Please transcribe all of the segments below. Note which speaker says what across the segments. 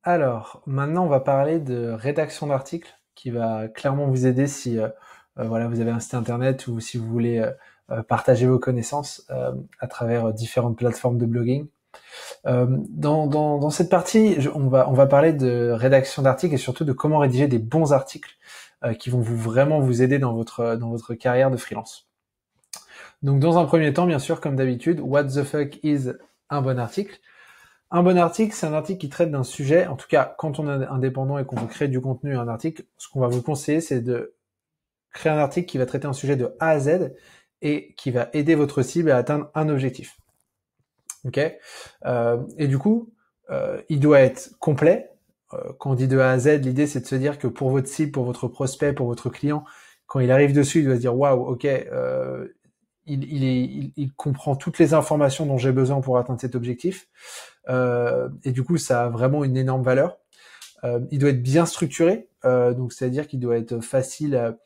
Speaker 1: Alors, maintenant, on va parler de rédaction d'articles qui va clairement vous aider si voilà, vous avez un site internet ou si vous voulez partager vos connaissances à travers différentes plateformes de blogging. Dans cette partie, on va parler de rédaction d'articles et surtout de comment rédiger des bons articles qui vont vraiment vous aider dans votre carrière de freelance. Donc, dans un premier temps, bien sûr, comme d'habitude, what the fuck is un bon article? Un bon article, c'est un article qui traite d'un sujet. En tout cas, quand on est indépendant et qu'on veut créer du contenu à un article, ce qu'on va vous conseiller, c'est de créer un article qui va traiter un sujet de A à Z et qui va aider votre cible à atteindre un objectif. Ok. Et du coup, il doit être complet. Quand on dit de A à Z, l'idée c'est de se dire que pour votre cible, pour votre prospect, pour votre client, quand il arrive dessus, il doit se dire waouh, ok, il comprend toutes les informations dont j'ai besoin pour atteindre cet objectif. Et du coup, ça a vraiment une énorme valeur. Il doit être bien structuré, donc c'est-à-dire qu'il doit être facile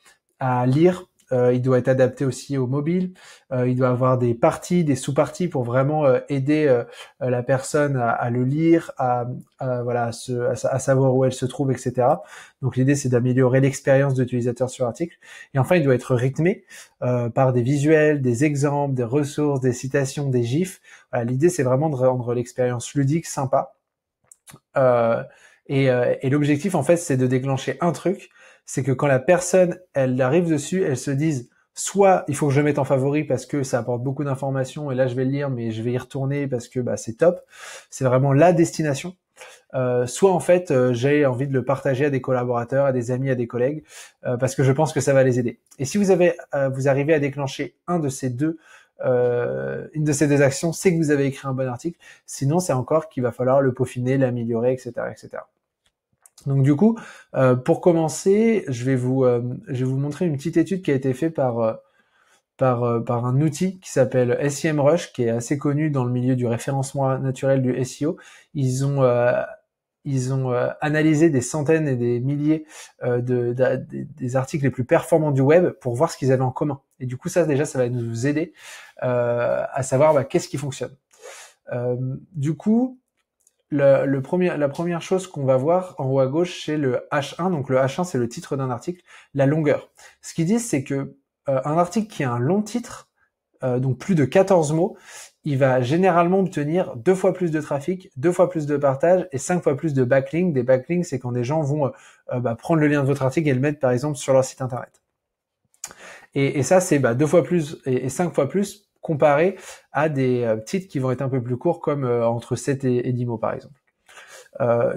Speaker 1: à lire. Il doit être adapté aussi au mobile. Il doit avoir des parties, des sous-parties pour vraiment aider la personne à le lire, voilà, à savoir où elle se trouve, etc. Donc l'idée c'est d'améliorer l'expérience d'utilisateur sur l'article. Et enfin, il doit être rythmé par des visuels, des exemples, des ressources, des citations, des gifs. Voilà, l'idée c'est vraiment de rendre l'expérience ludique, sympa. Euh, et l'objectif, en fait, c'est de déclencher un truc, c'est que quand la personne, elle arrive dessus, elle se dise, soit il faut que je mette en favori parce que ça apporte beaucoup d'informations et là je vais le lire, mais je vais y retourner parce que bah, c'est top. C'est vraiment la destination. Soit en fait, j'ai envie de le partager à des collaborateurs, à des amis, à des collègues, parce que je pense que ça va les aider. Et si vous arrivez à déclencher une de ces deux actions, c'est que vous avez écrit un bon article. Sinon, c'est encore qu'il va falloir le peaufiner, l'améliorer, etc., etc. Donc du coup, pour commencer, je vais vous montrer une petite étude qui a été faite par un outil qui s'appelle SEMrush, qui est assez connu dans le milieu du référencement naturel du SEO. Ils ont analysé des centaines et des milliers des articles les plus performants du web pour voir ce qu'ils avaient en commun. Et du coup, ça déjà, ça va nous aider à savoir qu'est-ce qui fonctionne. Du coup, la première chose qu'on va voir en haut à gauche, c'est le H1. Donc le H1, c'est le titre d'un article, la longueur. Ce qu'ils disent, c'est que un article qui a un long titre, donc plus de 14 mots, il va généralement obtenir 2 fois plus de trafic, 2 fois plus de partage et 5 fois plus de backlinks. Des backlinks, c'est quand des gens vont prendre le lien de votre article et le mettre par exemple sur leur site internet. Et ça, c'est 2 fois plus et 5 fois plus comparé à des titres qui vont être un peu plus courts, comme entre 7 et 10 mots par exemple.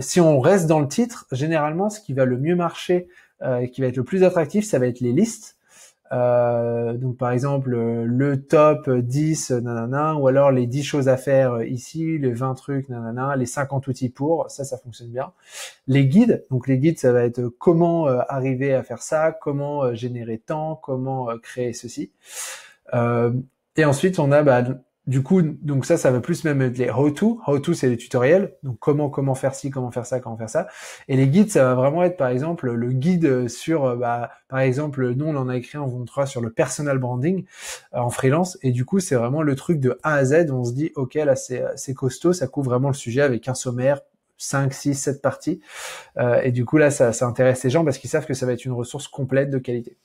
Speaker 1: Si on reste dans le titre, généralement, ce qui va le mieux marcher, qui va être le plus attractif, ça va être les listes. Donc par exemple le top 10 nanana, ou alors les 10 choses à faire ici, les 20 trucs nanana, les 50 outils pour, ça fonctionne bien. Les guides, donc les guides ça va être comment arriver à faire ça, comment générer tant, comment créer ceci. Euh, et ensuite on a du coup, donc ça va plus même être les how-to. How-to, c'est les tutoriels. Donc, comment faire ci, comment faire ça, comment faire ça. Et les guides, ça va vraiment être, par exemple, le guide sur, par exemple, nous, on en a écrit un, on vous montrera sur le personal branding en freelance. Et du coup, c'est vraiment le truc de A à Z. On se dit, OK, là, c'est costaud. Ça couvre vraiment le sujet avec un sommaire, 5, 6, 7 parties. Et du coup, là, ça intéresse les gens parce qu'ils savent que ça va être une ressource complète de qualité.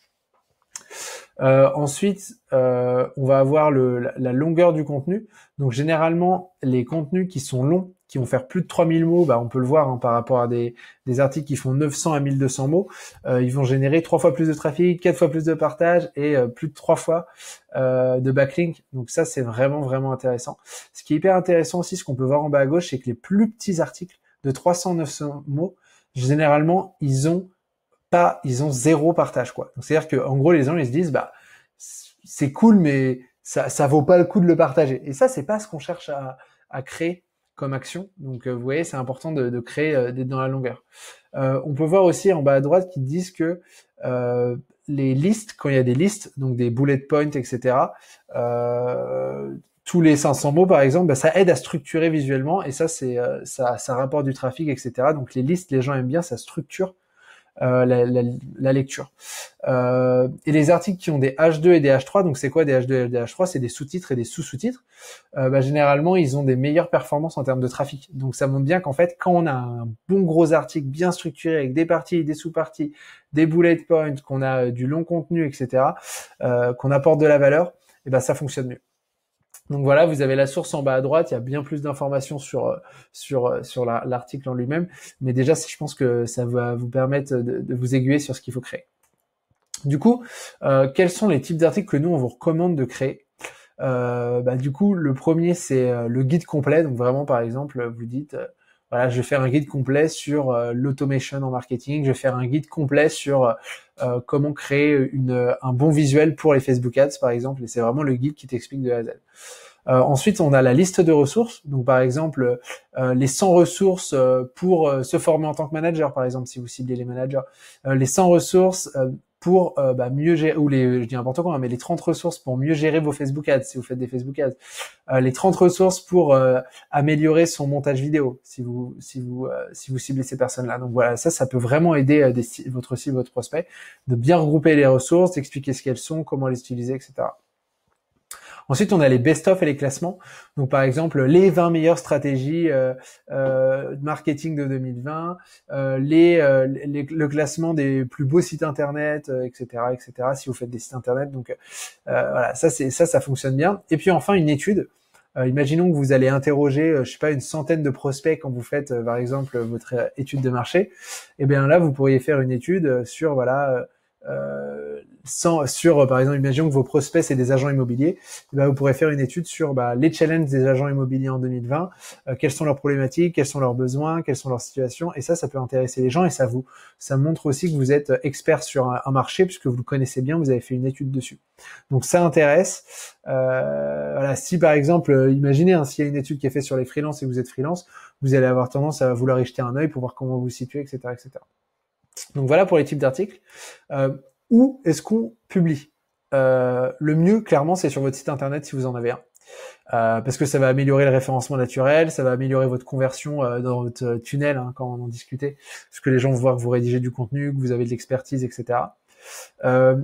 Speaker 1: Ensuite, on va avoir la longueur du contenu. Donc généralement, les contenus qui sont longs, qui vont faire plus de 3000 mots, on peut le voir par rapport à des articles qui font 900 à 1200 mots, ils vont générer 3 fois plus de trafic, 4 fois plus de partage et plus de 3 fois de backlink. Donc ça, c'est vraiment, vraiment intéressant. Ce qui est hyper intéressant aussi, ce qu'on peut voir en bas à gauche, c'est que les plus petits articles de 300-900 mots, généralement, ils ont 0 partage, quoi. Donc c'est-à-dire que en gros les gens ils se disent c'est cool mais ça vaut pas le coup de le partager. Et ça c'est pas ce qu'on cherche à créer comme action. Donc vous voyez, c'est important de créer d'être dans la longueur. On peut voir aussi en bas à droite qu'ils disent que les listes, quand il y a des listes, donc des bullet points, etc. Tous les 500 mots par exemple, ça aide à structurer visuellement et ça c'est ça rapporte du trafic, etc. Donc les listes, les gens aiment bien, ça structure la lecture. Et les articles qui ont des H2 et des H3, donc c'est quoi des H2 et des H3? C'est des sous-titres et des sous-sous-titres. Généralement, ils ont des meilleures performances en termes de trafic. Donc ça montre bien qu'en fait, quand on a un bon gros article bien structuré avec des parties, des sous-parties, des bullet points, qu'on a du long contenu, etc., qu'on apporte de la valeur, et ben ça fonctionne mieux. Donc voilà, vous avez la source en bas à droite, il y a bien plus d'informations sur l'article en lui-même, mais déjà, je pense que ça va vous permettre de vous aiguiller sur ce qu'il faut créer. Du coup, quels sont les types d'articles que nous, on vous recommande de créer? Du coup, le premier, c'est le guide complet. Donc vraiment, par exemple, vous dites, voilà, je vais faire un guide complet sur l'automation en marketing, je vais faire un guide complet sur comment créer un bon visuel pour les Facebook Ads, par exemple, et c'est vraiment le guide qui t'explique de A à Z. Ensuite, on a la liste de ressources. Donc, par exemple, les 100 ressources pour se former en tant que manager, par exemple, si vous ciblez les managers. Les 100 ressources pour mieux gérer, ou je dis n'importe quoi, mais les 30 ressources pour mieux gérer vos Facebook Ads, si vous faites des Facebook Ads. Les 30 ressources pour améliorer son montage vidéo, si vous ciblez ces personnes-là. Donc voilà, ça peut vraiment aider votre cible, votre prospect, de bien regrouper les ressources, d'expliquer ce qu'elles sont, comment les utiliser, etc. Ensuite, on a les best-of et les classements. Donc, par exemple, les 20 meilleures stratégies de marketing de 2020, le classement des plus beaux sites internet, etc., etc. Si vous faites des sites internet, donc voilà, ça fonctionne bien. Et puis enfin, une étude. Imaginons que vous allez interroger, je sais pas, une centaine de prospects quand vous faites, par exemple, votre étude de marché. Et bien là, vous pourriez faire une étude sur voilà. Par exemple, imaginons que vos prospects c'est des agents immobiliers, vous pourrez faire une étude sur les challenges des agents immobiliers en 2020, quelles sont leurs problématiques, quels sont leurs besoins, quelles sont leurs situations, et ça peut intéresser les gens, et ça montre aussi que vous êtes expert sur un marché puisque vous le connaissez bien, vous avez fait une étude dessus. Donc ça intéresse. Voilà, si par exemple, imaginez s'il y a une étude qui est faite sur les freelances et que vous êtes freelance, vous allez avoir tendance à vouloir y jeter un œil pour voir comment vous vous situez, etc., etc. Donc voilà pour les types d'articles. Où est-ce qu'on publie? Le mieux, clairement, c'est sur votre site internet si vous en avez un. Parce que ça va améliorer le référencement naturel, ça va améliorer votre conversion dans votre tunnel, quand on en discutait, parce que les gens vont voir que vous rédigez du contenu, que vous avez de l'expertise, etc.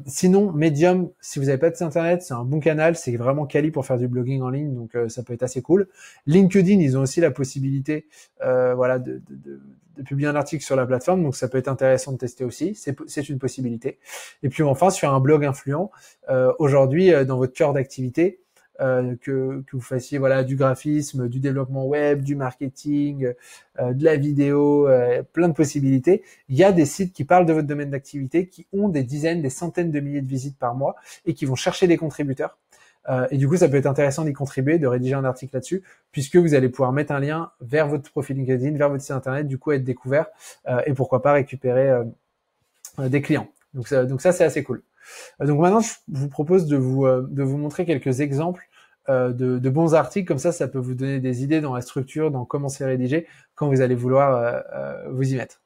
Speaker 1: Sinon, Medium, si vous n'avez pas de site internet, c'est un bon canal, c'est vraiment quali pour faire du blogging en ligne, donc ça peut être assez cool. LinkedIn, ils ont aussi la possibilité de publier un article sur la plateforme, donc ça peut être intéressant de tester aussi, c'est une possibilité. Et puis enfin, sur un blog influent, aujourd'hui, dans votre cœur d'activité, que vous fassiez du graphisme, du développement web, du marketing, de la vidéo, plein de possibilités. Il y a des sites qui parlent de votre domaine d'activité, qui ont des dizaines, des centaines de milliers de visites par mois et qui vont chercher des contributeurs. Et du coup, ça peut être intéressant d'y contribuer, de rédiger un article là-dessus, puisque vous allez pouvoir mettre un lien vers votre profil LinkedIn, vers votre site internet, du coup être découvert et pourquoi pas récupérer des clients. Donc ça c'est assez cool. Donc maintenant, je vous propose de vous montrer quelques exemples de bons articles, comme ça peut vous donner des idées dans la structure, dans comment c'est rédigé, quand vous allez vouloir vous y mettre.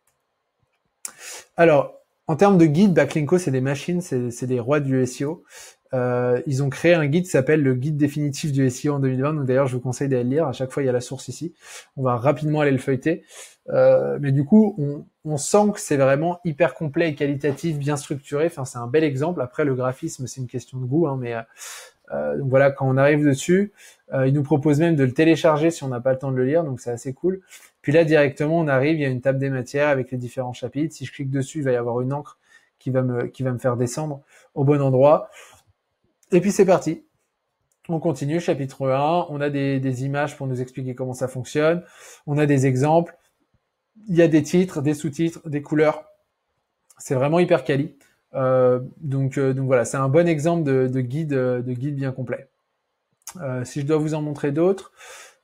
Speaker 1: Alors, en termes de guide, Backlinko, c'est des machines, c'est des rois du SEO. Ils ont créé un guide qui s'appelle le guide définitif du SEO en 2020. Donc d'ailleurs, je vous conseille d'aller le lire. À chaque fois, il y a la source ici. On va rapidement aller le feuilleter. Mais du coup, on sent que c'est vraiment hyper complet et qualitatif, bien structuré. Enfin, c'est un bel exemple. Après, le graphisme, c'est une question de goût, mais donc voilà, quand on arrive dessus, ils nous proposent même de le télécharger si on n'a pas le temps de le lire, donc c'est assez cool. Puis là, directement, on arrive, il y a une table des matières avec les différents chapitres. Si je clique dessus, il va y avoir une encre qui va me faire descendre au bon endroit. Et puis c'est parti. On continue, chapitre 1. On a des images pour nous expliquer comment ça fonctionne. On a des exemples. Il y a des titres, des sous-titres, des couleurs. C'est vraiment hyper quali. Donc voilà, c'est un bon exemple de guide bien complet. Si je dois vous en montrer d'autres,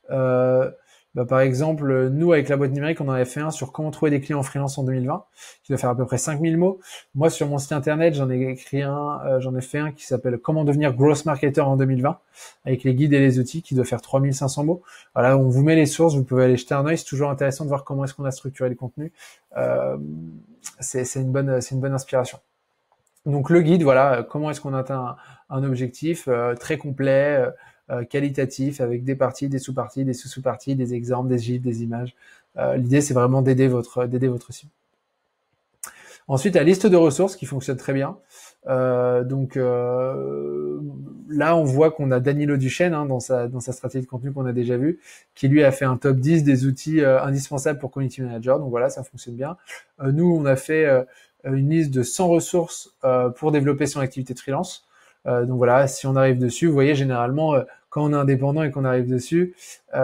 Speaker 1: par exemple, nous avec la boîte numérique, on en avait fait un sur comment trouver des clients en freelance en 2020, qui doit faire à peu près 5000 mots. Moi, sur mon site internet, j'en ai fait un qui s'appelle Comment devenir growth marketer en 2020, avec les guides et les outils, qui doit faire 3500 mots. Voilà, on vous met les sources, vous pouvez aller jeter un œil. C'est toujours intéressant de voir comment est-ce qu'on a structuré le contenu. C'est une bonne inspiration. Donc le guide, voilà, comment est-ce qu'on atteint un objectif très complet, qualitatif, avec des parties, des sous-parties, des sous-sous-parties, des exemples, des gifs, des images. L'idée, c'est vraiment d'aider votre cible. Ensuite, la liste de ressources qui fonctionne très bien. Là, on voit qu'on a Danilo Duchesne dans sa stratégie de contenu qu'on a déjà vu, qui lui a fait un top 10 des outils indispensables pour Community Manager. Donc voilà, ça fonctionne bien. Nous, on a fait une liste de 100 ressources pour développer son activité de freelance. Donc voilà, si on arrive dessus, vous voyez généralement quand on est indépendant et qu'on arrive dessus,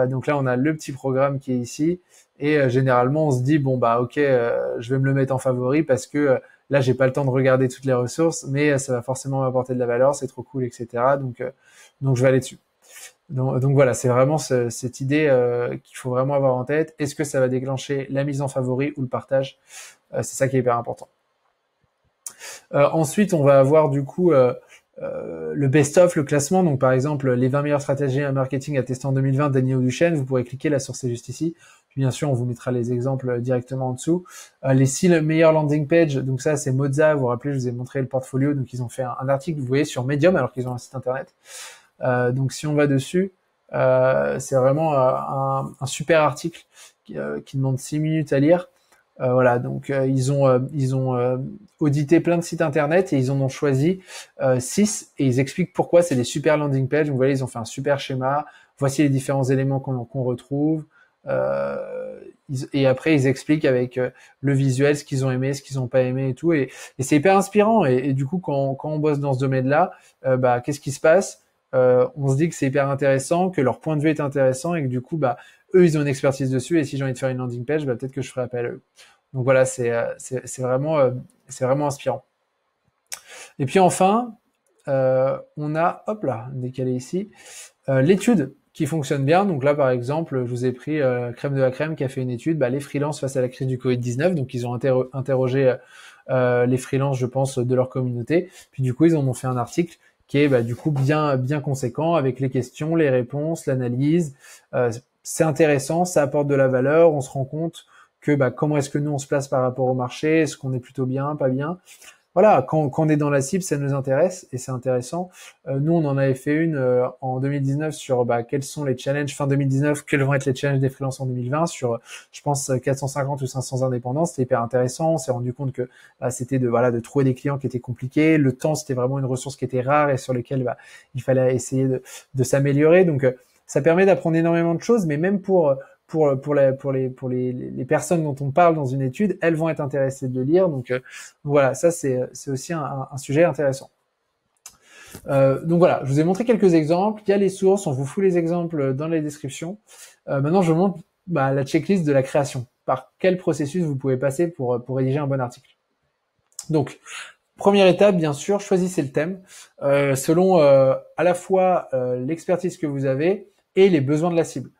Speaker 1: donc là on a le petit programme qui est ici et généralement on se dit bon bah ok, je vais me le mettre en favori parce que là j'ai pas le temps de regarder toutes les ressources, mais ça va forcément m'apporter de la valeur, c'est trop cool, etc. Donc je vais aller dessus. Donc voilà, c'est vraiment cette idée qu'il faut vraiment avoir en tête. Est-ce que ça va déclencher la mise en favori ou le partage? C'est ça qui est hyper important. Ensuite, on va avoir du coup le best-of, le classement. Donc par exemple, les 20 meilleures stratégies à marketing à tester en 2020, Danilo Duchesne. Vous pourrez cliquer, la source est juste ici. Puis bien sûr, on vous mettra les exemples directement en dessous. Les 6 meilleures landing pages, donc ça c'est Moza. Vous vous rappelez, je vous ai montré le portfolio. Donc ils ont fait un article, vous voyez, sur Medium alors qu'ils ont un site internet. Donc si on va dessus, c'est vraiment un super article qui demande 6 minutes à lire. Voilà, donc ils ont audité plein de sites internet et ils en ont choisi 6 et ils expliquent pourquoi c'est des super landing pages. Vous voyez, ils ont fait un super schéma. Voici les différents éléments qu'on retrouve. Et après, ils expliquent avec le visuel ce qu'ils ont aimé, ce qu'ils n'ont pas aimé et tout. Et c'est hyper inspirant. Et du coup, quand on bosse dans ce domaine-là, qu'est-ce qui se passe? On se dit que c'est hyper intéressant, que leur point de vue est intéressant et que du coup, eux, ils ont une expertise dessus. Et si j'ai envie de faire une landing page, peut-être que je ferai appel à eux. Donc voilà, c'est vraiment inspirant. Et puis enfin, on a, hop là, décalé ici, l'étude qui fonctionne bien. Donc là, par exemple, je vous ai pris Crème de la Crème qui a fait une étude, les freelances face à la crise du Covid-19. Donc ils ont interrogé les freelances, je pense, de leur communauté. Puis du coup, ils en ont fait un article qui est du coup bien conséquent avec les questions, les réponses, l'analyse. C'est intéressant, ça apporte de la valeur. On se rend compte que comment est-ce que nous on se place par rapport au marché, est-ce qu'on est plutôt bien, pas bien. Voilà, quand on est dans la cible, ça nous intéresse et c'est intéressant. Nous, on en avait fait une en 2019 sur quels sont les challenges fin 2019, quels vont être les challenges des freelances en 2020 sur, je pense, 450 ou 500 indépendants. C'était hyper intéressant. On s'est rendu compte que c'était de trouver des clients qui étaient compliqués. Le temps, c'était vraiment une ressource qui était rare et sur lesquelles il fallait essayer de s'améliorer. Donc, ça permet d'apprendre énormément de choses, mais même pour les personnes dont on parle dans une étude, elles vont être intéressées de le lire. Donc voilà, ça c'est aussi un sujet intéressant. Donc voilà, je vous ai montré quelques exemples. Il y a les sources, on vous fout les exemples dans les descriptions. Maintenant, je vous montre la checklist de la création. Par quel processus vous pouvez passer pour rédiger un bon article. Donc, première étape, bien sûr, choisissez le thème selon à la fois l'expertise que vous avez et les besoins de la cible.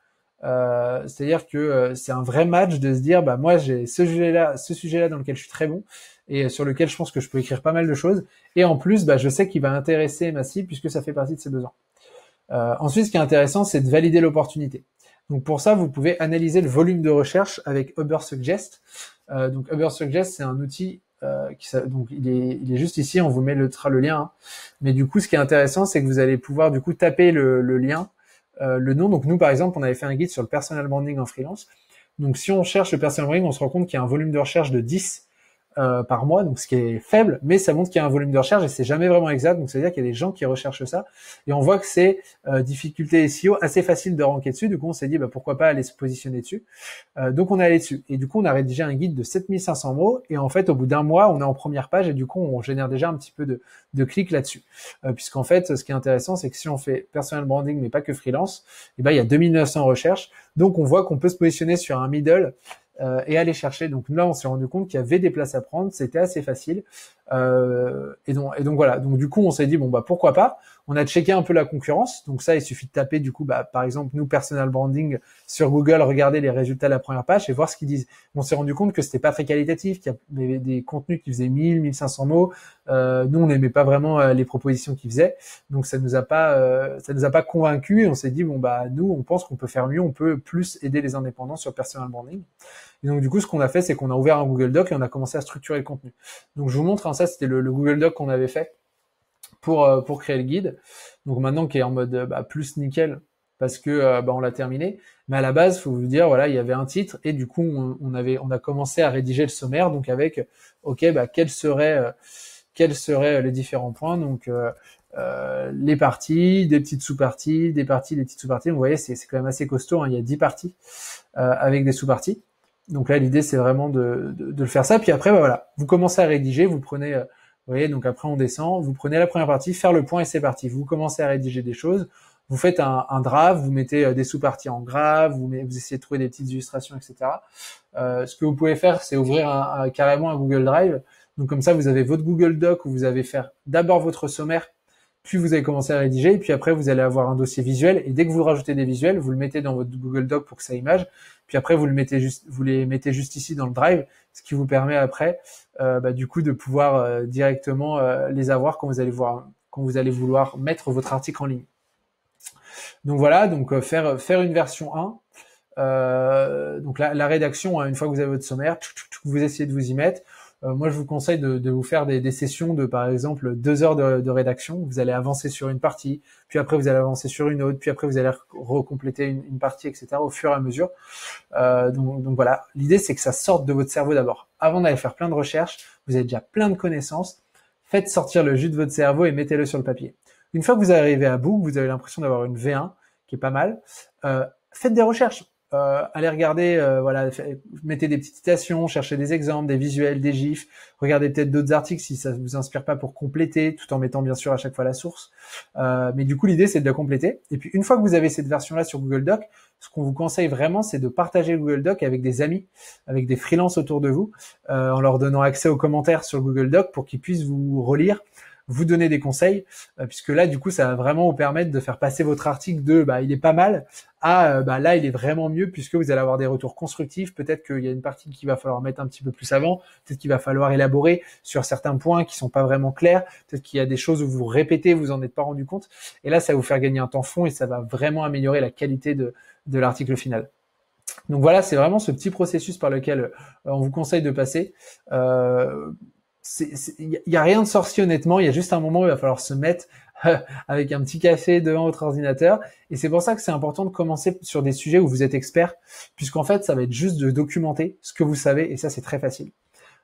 Speaker 1: C'est-à-dire que c'est un vrai match de se dire moi j'ai ce sujet-là dans lequel je suis très bon et sur lequel je pense que je peux écrire pas mal de choses et en plus je sais qu'il va intéresser ma cible puisque ça fait partie de ses besoins. Ensuite, ce qui est intéressant, c'est de valider l'opportunité. Donc pour ça, vous pouvez analyser le volume de recherche avec Ubersuggest. Donc Ubersuggest, c'est un outil donc il est juste ici, on vous mettra le lien. Hein. Mais du coup, ce qui est intéressant, c'est que vous allez pouvoir du coup taper le lien. Le nom. Donc nous, par exemple, on avait fait un guide sur le personal branding en freelance. Donc si on cherche le personal branding, on se rend compte qu'il y a un volume de recherche de 10 par mois, donc ce qui est faible, mais ça montre qu'il y a un volume de recherche et c'est jamais vraiment exact. Donc ça veut dire qu'il y a des gens qui recherchent ça. Et on voit que c'est difficulté SEO assez facile de ranker dessus. Du coup, on s'est dit pourquoi pas aller se positionner dessus. Donc on est allé dessus. Et du coup, on a rédigé un guide de 7500 mots. Et en fait, au bout d'un mois, on est en première page et du coup, on génère déjà un petit peu de clics là-dessus. Puisqu'en fait, ce qui est intéressant, c'est que si on fait personal branding, mais pas que freelance, il y a 2900 recherches. Donc on voit qu'on peut se positionner sur un middle et aller chercher. Donc là, on s'est rendu compte qu'il y avait des places à prendre, c'était assez facile. Et donc voilà. Donc du coup, on s'est dit pourquoi pas. On a checké un peu la concurrence. Donc ça, il suffit de taper du coup, par exemple, nous personal branding sur Google, regarder les résultats de la première page et voir ce qu'ils disent. On s'est rendu compte que c'était pas très qualitatif, qu'il y avait des contenus qui faisaient 1000, 1500 mots. Nous, on n'aimait pas vraiment les propositions qu'ils faisaient. Donc ça nous a pas convaincus et on s'est dit nous, on pense qu'on peut faire mieux, on peut plus aider les indépendants sur personal branding. Et donc du coup, ce qu'on a fait, c'est qu'on a ouvert un Google Doc et on a commencé à structurer le contenu. Donc je vous montre, ça c'était le Google Doc qu'on avait fait pour créer le guide. Donc maintenant qui est en mode plus nickel, parce que on l'a terminé. Mais à la base, faut vous dire, voilà, il y avait un titre et du coup, on a commencé à rédiger le sommaire, donc avec, ok, quels seraient les différents points, donc les parties, des petites sous-parties, des parties, des petites sous-parties. Donc, vous voyez, c'est quand même assez costaud, hein. Il y a 10 parties avec des sous-parties. Donc là, l'idée, c'est vraiment de le faire ça. Puis après, voilà, vous commencez à rédiger, vous prenez, vous voyez, donc après on descend, vous prenez la première partie, faire le point et c'est parti. Vous commencez à rédiger des choses, vous faites un draft, vous mettez des sous-parties en grave, vous essayez de trouver des petites illustrations, etc. Ce que vous pouvez faire, c'est ouvrir carrément un Google Drive. Donc comme ça, vous avez votre Google Doc où vous allez faire d'abord votre sommaire, puis vous allez commencer à rédiger, et puis après vous allez avoir un dossier visuel, et dès que vous rajoutez des visuels, vous le mettez dans votre Google Doc pour que ça image, puis après vous les mettez juste ici dans le Drive, ce qui vous permet après du coup de pouvoir directement les avoir quand vous allez vouloir mettre votre article en ligne. Donc voilà, donc faire une version 1. Donc la rédaction, hein, une fois que vous avez votre sommaire, vous essayez de vous y mettre. Moi, je vous conseille de vous faire des sessions de, par exemple, 2 heures de rédaction. Vous allez avancer sur une partie, puis après vous allez avancer sur une autre, puis après vous allez recompléter une partie, etc. au fur et à mesure. Donc voilà, l'idée c'est que ça sorte de votre cerveau d'abord. Avant d'aller faire plein de recherches, vous avez déjà plein de connaissances. Faites sortir le jus de votre cerveau et mettez-le sur le papier. Une fois que vous arrivez à bout, vous avez l'impression d'avoir une V1 qui est pas mal. Faites des recherches. Allez regarder, mettez des petites citations, cherchez des exemples, des visuels, des gifs, regardez peut-être d'autres articles si ça vous inspire pas pour compléter, tout en mettant bien sûr à chaque fois la source. Mais du coup, l'idée c'est de la compléter. Et puis une fois que vous avez cette version-là sur Google Doc, ce qu'on vous conseille vraiment, c'est de partager le Google Doc avec des amis, avec des freelances autour de vous, en leur donnant accès aux commentaires sur Google Doc pour qu'ils puissent vous relire, vous donner des conseils, puisque là, du coup, ça va vraiment vous permettre de faire passer votre article de il est pas mal à là, il est vraiment mieux, puisque vous allez avoir des retours constructifs. Peut-être qu'il y a une partie qu'il va falloir mettre un petit peu plus avant, peut-être qu'il va falloir élaborer sur certains points qui sont pas vraiment clairs, peut-être qu'il y a des choses où vous répétez, vous en êtes pas rendu compte, et là, ça va vous faire gagner un temps fond et ça va vraiment améliorer la qualité de l'article final. Donc voilà, c'est vraiment ce petit processus par lequel on vous conseille de passer. Il y a rien de sorcier honnêtement, il y a juste un moment où il va falloir se mettre avec un petit café devant votre ordinateur, et c'est pour ça que c'est important de commencer sur des sujets où vous êtes expert, puisqu'en fait ça va être juste de documenter ce que vous savez, et ça c'est très facile.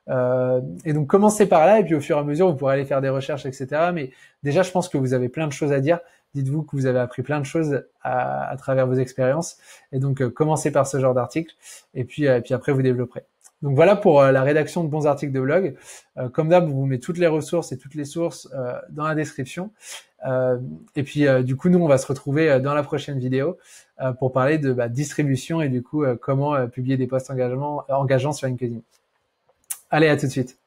Speaker 1: Et donc commencez par là, et puis au fur et à mesure vous pourrez aller faire des recherches, etc. Mais déjà je pense que vous avez plein de choses à dire. Dites-vous que vous avez appris plein de choses à travers vos expériences, et donc commencez par ce genre d'article, et puis après vous développerez. Donc voilà pour la rédaction de bons articles de blog. Comme d'hab, vous mettez toutes les ressources et toutes les sources dans la description. Et puis du coup, nous, on va se retrouver dans la prochaine vidéo pour parler de distribution et du coup comment publier des posts engageants sur LinkedIn. Allez, à tout de suite.